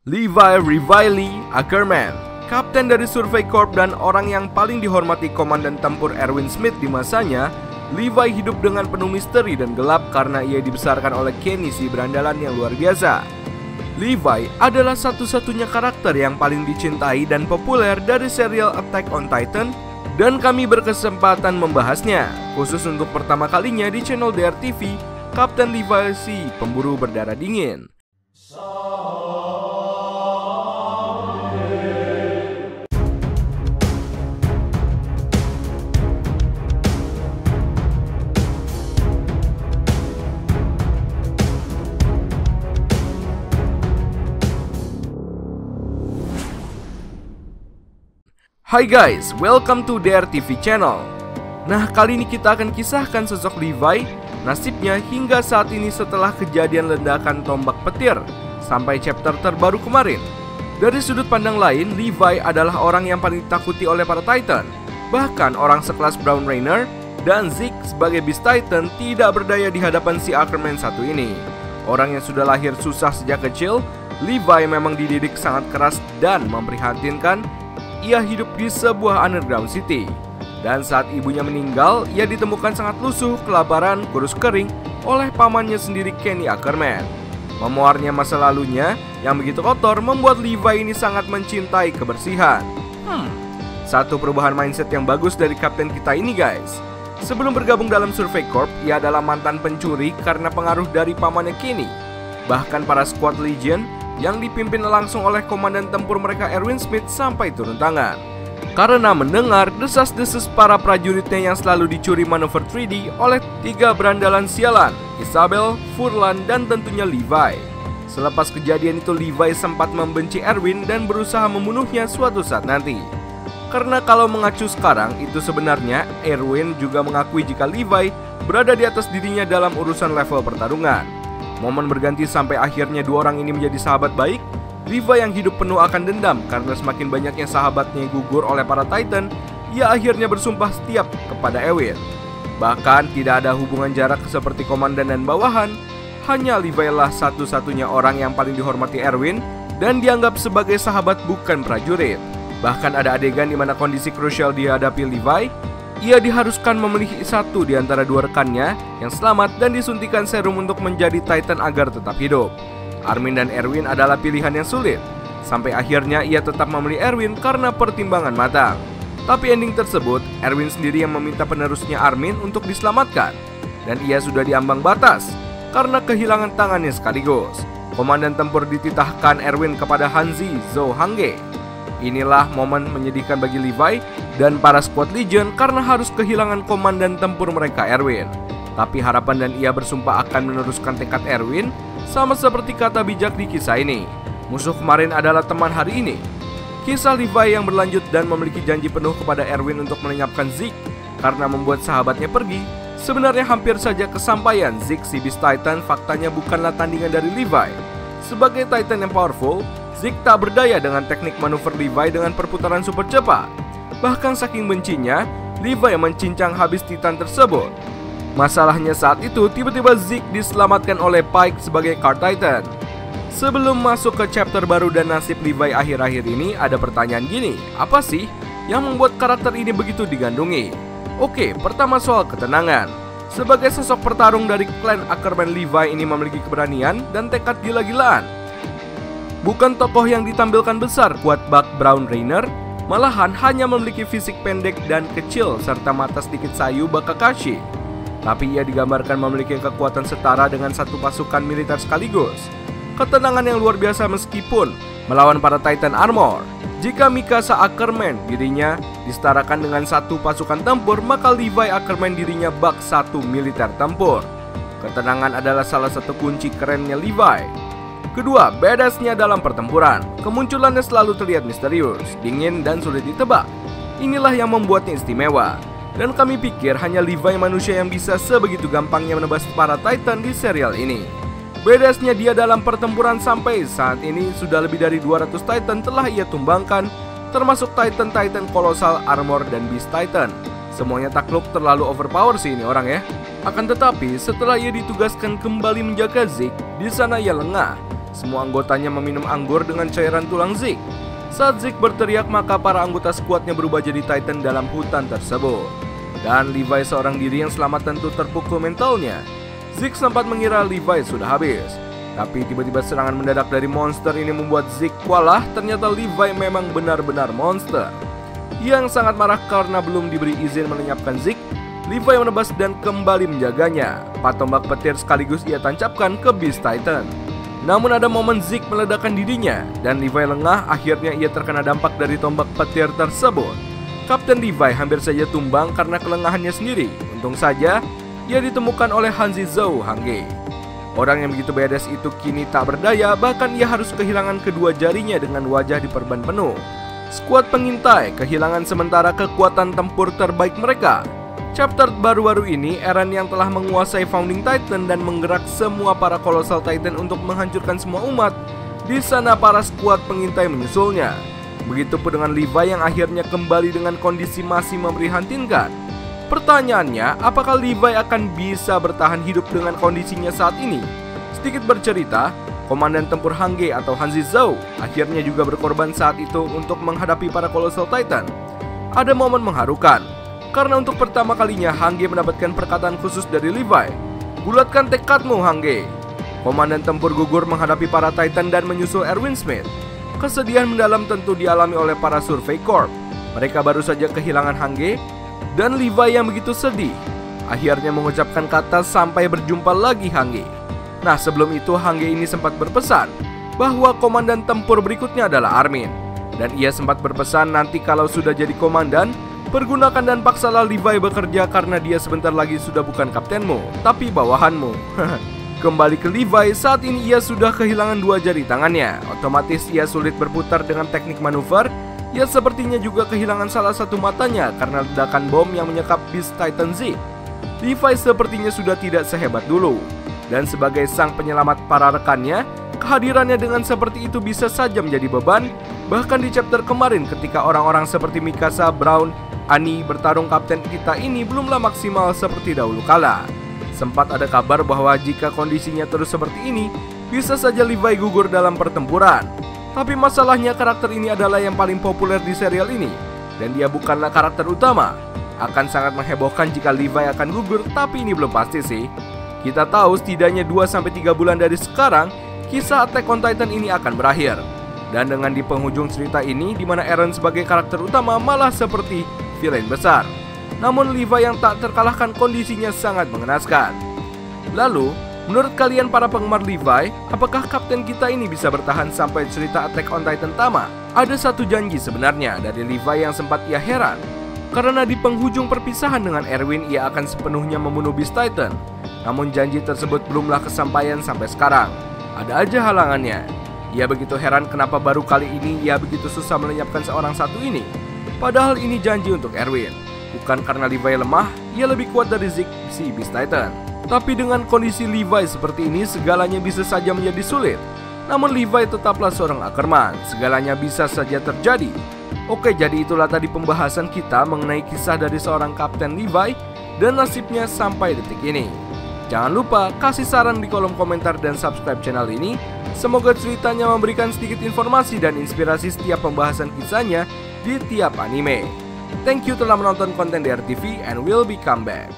Levi Reviley Ackerman, kapten dari Survey Corp dan orang yang paling dihormati Komandan Tempur Erwin Smith di masanya, Levi hidup dengan penuh misteri dan gelap karena ia dibesarkan oleh Kenny, si berandalan yang luar biasa. Levi adalah satu-satunya karakter yang paling dicintai dan populer dari serial Attack on Titan, dan kami berkesempatan membahasnya, khusus untuk pertama kalinya di channel DRTV, Kapten Levi, si pemburu berdarah dingin. Hai guys, welcome to DRTV channel. Nah, kali ini kita akan kisahkan sosok Levi, nasibnya hingga saat ini setelah kejadian ledakan tombak petir sampai chapter terbaru kemarin. Dari sudut pandang lain, Levi adalah orang yang paling ditakuti oleh para Titan. Bahkan orang sekelas Brown Rainer dan Zeke sebagai Beast Titan tidak berdaya di hadapan si Ackerman satu ini. Orang yang sudah lahir susah sejak kecil, Levi memang dididik sangat keras dan memprihatinkan. Ia hidup di sebuah underground city, dan saat ibunya meninggal, ia ditemukan sangat lusuh, kelaparan, kurus kering oleh pamannya sendiri, Kenny Ackerman. Memuarnya masa lalunya yang begitu kotor membuat Levi ini sangat mencintai kebersihan. Satu perubahan mindset yang bagus dari kapten kita ini guys. Sebelum bergabung dalam Survey Corp, ia adalah mantan pencuri karena pengaruh dari pamannya Kenny. Bahkan para squad Legion yang dipimpin langsung oleh komandan tempur mereka Erwin Smith sampai turun tangan karena mendengar desas-desus para prajuritnya yang selalu dicuri manuver 3D oleh tiga berandalan sialan, Isabel, Furlan, dan tentunya Levi. Selepas kejadian itu, Levi sempat membenci Erwin dan berusaha membunuhnya suatu saat nanti. Karena kalau mengacu sekarang, itu sebenarnya Erwin juga mengakui jika Levi berada di atas dirinya dalam urusan level pertarungan. Momen berganti sampai akhirnya dua orang ini menjadi sahabat baik. Levi yang hidup penuh akan dendam karena semakin banyaknya sahabatnya yang gugur oleh para Titan, ia akhirnya bersumpah setia kepada Erwin. Bahkan tidak ada hubungan jarak seperti komandan dan bawahan. Hanya Levi lah satu-satunya orang yang paling dihormati Erwin dan dianggap sebagai sahabat bukan prajurit. Bahkan ada adegan di mana kondisi krusial dihadapi Levi. Ia diharuskan memilih satu di antara dua rekannya yang selamat dan disuntikan serum untuk menjadi Titan agar tetap hidup. Armin dan Erwin adalah pilihan yang sulit. Sampai akhirnya ia tetap memilih Erwin karena pertimbangan matang. Tapi ending tersebut, Erwin sendiri yang meminta penerusnya Armin untuk diselamatkan. Dan ia sudah diambang batas karena kehilangan tangannya sekaligus. Komandan tempur dititahkan Erwin kepada Hanzi Zhou Hangge. Inilah momen menyedihkan bagi Levi dan para squad Legion karena harus kehilangan komandan tempur mereka Erwin. Tapi harapan dan ia bersumpah akan meneruskan tekad Erwin, sama seperti kata bijak di kisah ini. Musuh kemarin adalah teman hari ini. Kisah Levi yang berlanjut dan memiliki janji penuh kepada Erwin untuk melenyapkan Zeke karena membuat sahabatnya pergi, sebenarnya hampir saja kesampaian. Zeke si Beast Titan faktanya bukanlah tandingan dari Levi. Sebagai Titan yang powerful, Zeke tak berdaya dengan teknik manuver Levi dengan perputaran super cepat. Bahkan saking bencinya, Levi mencincang habis Titan tersebut. Masalahnya saat itu tiba-tiba Zeke diselamatkan oleh Pike sebagai Card Titan. Sebelum masuk ke chapter baru dan nasib Levi akhir-akhir ini, ada pertanyaan gini, apa sih yang membuat karakter ini begitu digandungi? Oke, pertama soal ketenangan. Sebagai sosok pertarung dari klan Ackerman, Levi ini memiliki keberanian dan tekad gila-gilaan. Bukan tokoh yang ditampilkan besar kuat bak Brown Rainer, malahan hanya memiliki fisik pendek dan kecil serta mata sedikit sayu bak Kakashi. Tapi ia digambarkan memiliki kekuatan setara dengan satu pasukan militer sekaligus. Ketenangan yang luar biasa meskipun melawan para Titan Armor. Jika Mikasa Ackerman dirinya disetarakan dengan satu pasukan tempur, maka Levi Ackerman dirinya bak satu militer tempur. Ketenangan adalah salah satu kunci kerennya Levi. Kedua, badass-nya dalam pertempuran. Kemunculannya selalu terlihat misterius, dingin, dan sulit ditebak. Inilah yang membuatnya istimewa. Dan kami pikir hanya Levi manusia yang bisa sebegitu gampangnya menebas para Titan di serial ini. Badass-nya dia dalam pertempuran sampai saat ini sudah lebih dari 200 Titan telah ia tumbangkan, termasuk Titan-Titan kolosal, Armor, dan Beast Titan. Semuanya takluk terlalu overpower sih ini orang ya. Akan tetapi setelah ia ditugaskan kembali menjaga Zeke, di sana ia lengah. semua anggotanya meminum anggur dengan cairan tulang Zeke. Saat Zeke berteriak, maka para anggota skuadnya berubah jadi Titan dalam hutan tersebut. Dan Levi seorang diri yang selamat tentu terpukul mentalnya. Zeke sempat mengira Levi sudah habis. Tapi tiba-tiba serangan mendadak dari monster ini membuat Zeke walah, ternyata Levi memang benar-benar monster. Yang sangat marah karena belum diberi izin melenyapkan Zeke, Levi menebas dan kembali menjaganya. 4 tombak petir sekaligus ia tancapkan ke Beast Titan. Namun ada momen Zeke meledakkan dirinya dan Levi lengah, akhirnya ia terkena dampak dari tombak petir tersebut. Kapten Levi hampir saja tumbang karena kelengahannya sendiri. Untung saja ia ditemukan oleh Hanzi Zhou Hangge. Orang yang begitu badass itu kini tak berdaya, bahkan ia harus kehilangan kedua jarinya dengan wajah diperban penuh. Skuad pengintai kehilangan sementara kekuatan tempur terbaik mereka. Chapter baru-baru ini, Eren yang telah menguasai Founding Titan dan menggerak semua para Colossal Titan untuk menghancurkan semua umat. Di sana para skuad pengintai menyusulnya. Begitupun dengan Levi yang akhirnya kembali dengan kondisi masih memprihatinkan. Pertanyaannya, apakah Levi akan bisa bertahan hidup dengan kondisinya saat ini? Sedikit bercerita, Komandan Tempur Hangge atau Hanzi Zhou akhirnya juga berkorban saat itu untuk menghadapi para Colossal Titan. Ada momen mengharukan, karena untuk pertama kalinya Hangge mendapatkan perkataan khusus dari Levi. "Bulatkan tekadmu, Hangge." Komandan tempur gugur menghadapi para Titan dan menyusul Erwin Smith. Kesedihan mendalam tentu dialami oleh para Survey Corps. Mereka baru saja kehilangan Hangge, dan Levi yang begitu sedih akhirnya mengucapkan kata "sampai berjumpa lagi, Hangge." Nah, sebelum itu Hangge ini sempat berpesan bahwa komandan tempur berikutnya adalah Armin. Dan ia sempat berpesan nanti kalau sudah jadi komandan, pergunakan dan paksalah Levi bekerja karena dia sebentar lagi sudah bukan kaptenmu, tapi bawahanmu. Kembali ke Levi, saat ini ia sudah kehilangan 2 jari tangannya. Otomatis ia sulit berputar dengan teknik manuver. Ia sepertinya juga kehilangan salah satu matanya karena ledakan bom yang menyekap Beast Titan Zeke. Levi sepertinya sudah tidak sehebat dulu. Dan sebagai sang penyelamat para rekannya, kehadirannya dengan seperti itu bisa saja menjadi beban. Bahkan di chapter kemarin ketika orang-orang seperti Mikasa, Brown, Annie bertarung, kapten kita ini belumlah maksimal seperti dahulu kala. Sempat ada kabar bahwa jika kondisinya terus seperti ini, bisa saja Levi gugur dalam pertempuran. Tapi masalahnya karakter ini adalah yang paling populer di serial ini, dan dia bukanlah karakter utama. Akan sangat menghebohkan jika Levi akan gugur, tapi ini belum pasti sih. Kita tahu setidaknya 2-3 bulan dari sekarang, kisah Attack on Titan ini akan berakhir. Dan dengan di penghujung cerita ini, di mana Eren sebagai karakter utama malah seperti villain besar. Namun Levi yang tak terkalahkan kondisinya sangat mengenaskan. Lalu, menurut kalian para penggemar Levi, apakah kapten kita ini bisa bertahan sampai cerita Attack on Titan tamat? Ada satu janji sebenarnya dari Levi yang sempat ia heran. Karena di penghujung perpisahan dengan Erwin, ia akan sepenuhnya membunuh Beast Titan. Namun janji tersebut belumlah kesampaian sampai sekarang. Ada aja halangannya. Ia begitu heran kenapa baru kali ini ia begitu susah melenyapkan seorang satu ini. Padahal ini janji untuk Erwin. Bukan karena Levi lemah, ia lebih kuat dari Zeke si Beast Titan. Tapi dengan kondisi Levi seperti ini, segalanya bisa saja menjadi sulit. Namun Levi tetaplah seorang Ackerman, segalanya bisa saja terjadi. Oke, jadi itulah tadi pembahasan kita mengenai kisah dari seorang Kapten Levi dan nasibnya sampai detik ini. Jangan lupa kasih saran di kolom komentar dan subscribe channel ini. Semoga ceritanya memberikan sedikit informasi dan inspirasi setiap pembahasan kisahnya di tiap anime. Thank you telah menonton konten DRTV and we'll be come back.